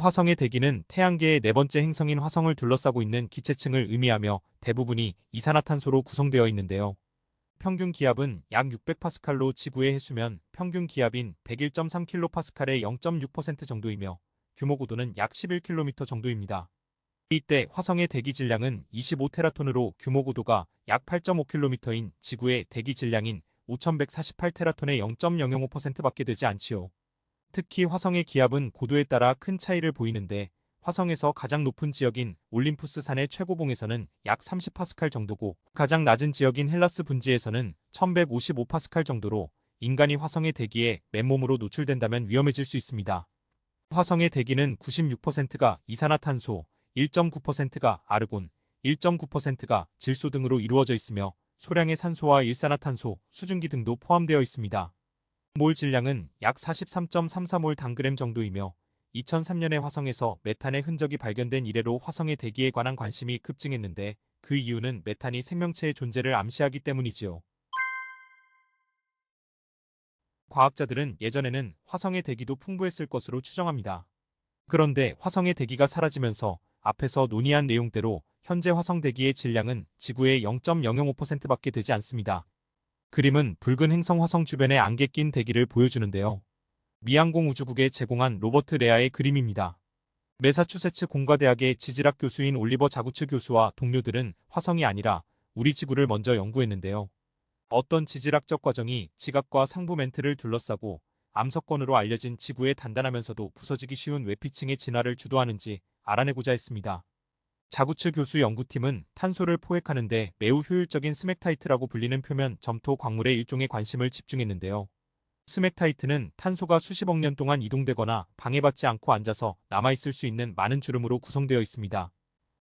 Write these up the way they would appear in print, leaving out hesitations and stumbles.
화성의 대기는 태양계의 네 번째 행성인 화성을 둘러싸고 있는 기체층을 의미하며 대부분이 이산화탄소로 구성되어 있는데요. 평균 기압은 약 600파스칼로 지구의 해수면 평균 기압인 101.3kPa의 0.6% 정도이며 규모 고도는 약 11km 정도입니다. 이때 화성의 대기 질량은 25테라톤으로 규모 고도가 약 8.5km인 지구의 대기 질량인 5148테라톤의 0.005%밖에 되지 않지요. 특히 화성의 기압은 고도에 따라 큰 차이를 보이는데 화성에서 가장 높은 지역인 올림푸스 산의 최고봉에서는 약 30파스칼 정도고 가장 낮은 지역인 헬라스 분지에서는 1155파스칼 정도로 인간이 화성의 대기에 맨몸으로 노출된다면 위험해질 수 있습니다. 화성의 대기는 96%가 이산화탄소, 1.9%가 아르곤, 1.9%가 질소 등으로 이루어져 있으며 소량의 산소와 일산화탄소, 수증기 등도 포함되어 있습니다. 몰 질량은 약 43.33몰 당그램 정도이며 2003년에 화성에서 메탄의 흔적이 발견된 이래로 화성의 대기에 관한 관심이 급증했는데 그 이유는 메탄이 생명체의 존재를 암시하기 때문이지요. 과학자들은 예전에는 화성의 대기도 풍부했을 것으로 추정합니다. 그런데 화성의 대기가 사라지면서 앞에서 논의한 내용대로 현재 화성 대기의 질량은 지구의 0.005%밖에 되지 않습니다. 그림은 붉은 행성 화성 주변에 안개 낀 대기를 보여주는데요. 미항공 우주국에 제공한 로버트 레아의 그림입니다. 매사추세츠 공과대학의 지질학 교수인 올리버 자구츠 교수와 동료들은 화성이 아니라 우리 지구를 먼저 연구했는데요. 어떤 지질학적 과정이 지각과 상부 멘트를 둘러싸고 암석권으로 알려진 지구의 단단하면서도 부서지기 쉬운 외피층의 진화를 주도하는지 알아내고자 했습니다. 자구츠 교수 연구팀은 탄소를 포획하는 데 매우 효율적인 스맥타이트라고 불리는 표면 점토 광물의 일종에 관심을 집중했는데요. 스맥타이트는 탄소가 수십억 년 동안 이동되거나 방해받지 않고 앉아서 남아있을 수 있는 많은 주름으로 구성되어 있습니다.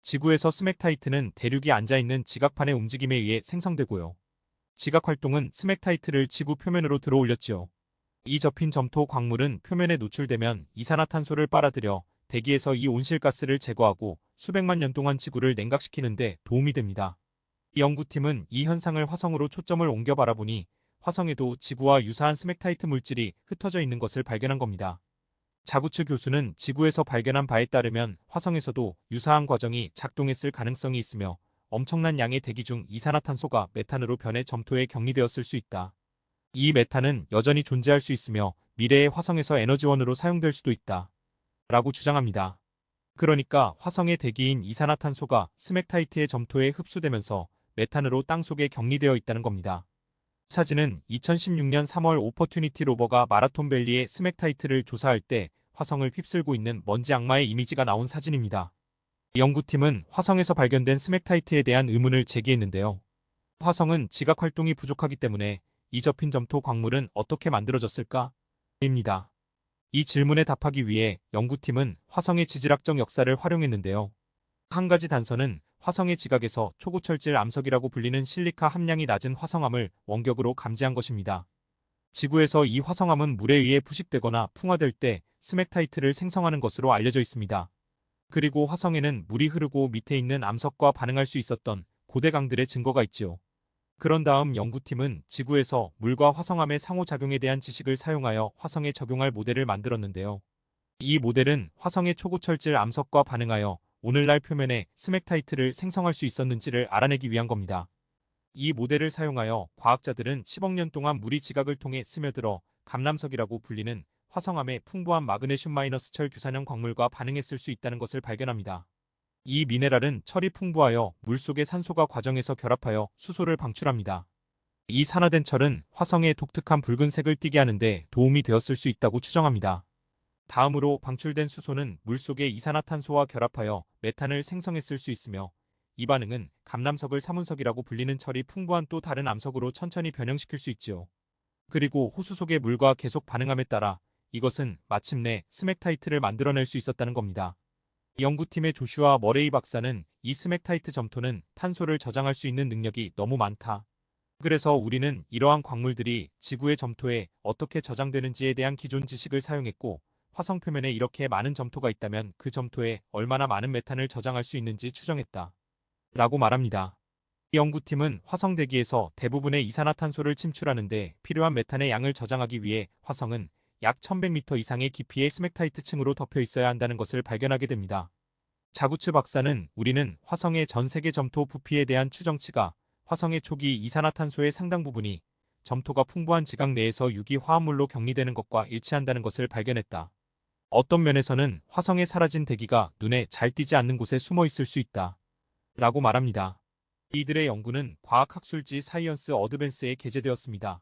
지구에서 스맥타이트는 대륙이 앉아있는 지각판의 움직임에 의해 생성되고요. 지각 활동은 스맥타이트를 지구 표면으로 들어올렸지요. 이 접힌 점토 광물은 표면에 노출되면 이산화탄소를 빨아들여 대기에서 이 온실가스를 제거하고 수백만 년 동안 지구를 냉각시키는 데 도움이 됩니다. 이 연구팀은 이 현상을 화성으로 초점을 옮겨 바라보니 화성에도 지구와 유사한 스맥타이트 물질이 흩어져 있는 것을 발견한 겁니다. 자구츠 교수는 지구에서 발견한 바에 따르면 화성에서도 유사한 과정이 작동했을 가능성이 있으며 엄청난 양의 대기 중 이산화탄소가 메탄으로 변해 점토에 격리되었을 수 있다. 이 메탄은 여전히 존재할 수 있으며 미래의 화성에서 에너지원으로 사용될 수도 있다. 라고 주장합니다. 그러니까 화성의 대기인 이산화탄소가 스맥타이트의 점토에 흡수되면서 메탄으로 땅속에 격리되어 있다는 겁니다. 사진은 2016년 3월 오퍼튜니티 로버가 마라톤밸리의 스맥타이트를 조사할 때 화성을 휩쓸고 있는 먼지 악마의 이미지가 나온 사진입니다. 연구팀은 화성에서 발견된 스맥타이트에 대한 의문을 제기했는데요. 화성은 지각 활동이 부족하기 때문에 이 접힌 점토 광물은 어떻게 만들어졌을까? 입니다. 이 질문에 답하기 위해 연구팀은 화성의 지질학적 역사를 활용했는데요. 한 가지 단서는 화성의 지각에서 초고철질 암석이라고 불리는 실리카 함량이 낮은 화성암을 원격으로 감지한 것입니다. 지구에서 이 화성암은 물에 의해 부식되거나 풍화될 때 스맥타이트를 생성하는 것으로 알려져 있습니다. 그리고 화성에는 물이 흐르고 밑에 있는 암석과 반응할 수 있었던 고대 강들의 증거가 있지요. 그런 다음 연구팀은 지구에서 물과 화성암의 상호작용에 대한 지식을 사용하여 화성에 적용할 모델을 만들었는데요. 이 모델은 화성의 초고철질 암석과 반응하여 오늘날 표면에 스맥타이트를 생성할 수 있었는지를 알아내기 위한 겁니다. 이 모델을 사용하여 과학자들은 10억 년 동안 물이 지각을 통해 스며들어 감람석이라고 불리는 화성암의 풍부한 마그네슘-철 규산형 광물과 반응했을 수 있다는 것을 발견합니다. 이 미네랄은 철이 풍부하여 물속의 산소가 과정에서 결합하여 수소를 방출합니다. 이 산화된 철은 화성의 독특한 붉은색을 띠게 하는데 도움이 되었을 수 있다고 추정합니다. 다음으로 방출된 수소는 물속의 이산화탄소와 결합하여 메탄을 생성했을 수 있으며 이 반응은 감람석을 사문석이라고 불리는 철이 풍부한 또 다른 암석으로 천천히 변형시킬 수 있지요. 그리고 호수 속의 물과 계속 반응함에 따라 이것은 마침내 스맥타이트를 만들어낼 수 있었다는 겁니다. 연구팀의 조슈아 머레이 박사는 이 스맥타이트 점토는 탄소를 저장할 수 있는 능력이 너무 많다. 그래서 우리는 이러한 광물들이 지구의 점토에 어떻게 저장되는지에 대한 기존 지식을 사용했고 화성 표면에 이렇게 많은 점토가 있다면 그 점토에 얼마나 많은 메탄을 저장할 수 있는지 추정했다. 라고 말합니다. 이 연구팀은 화성 대기에서 대부분의 이산화탄소를 침출하는데 필요한 메탄의 양을 저장하기 위해 화성은 약 1100m 이상의 깊이의 스맥타이트 층으로 덮여 있어야 한다는 것을 발견하게 됩니다. 자구츠 박사는 우리는 화성의 전 세계 점토 부피에 대한 추정치가 화성의 초기 이산화탄소의 상당 부분이 점토가 풍부한 지각 내에서 유기 화합물로 격리되는 것과 일치한다는 것을 발견했다. 어떤 면에서는 화성에 사라진 대기가 눈에 잘 띄지 않는 곳에 숨어 있을 수 있다. 라고 말합니다. 이들의 연구는 과학학술지 사이언스 어드밴스에 게재되었습니다.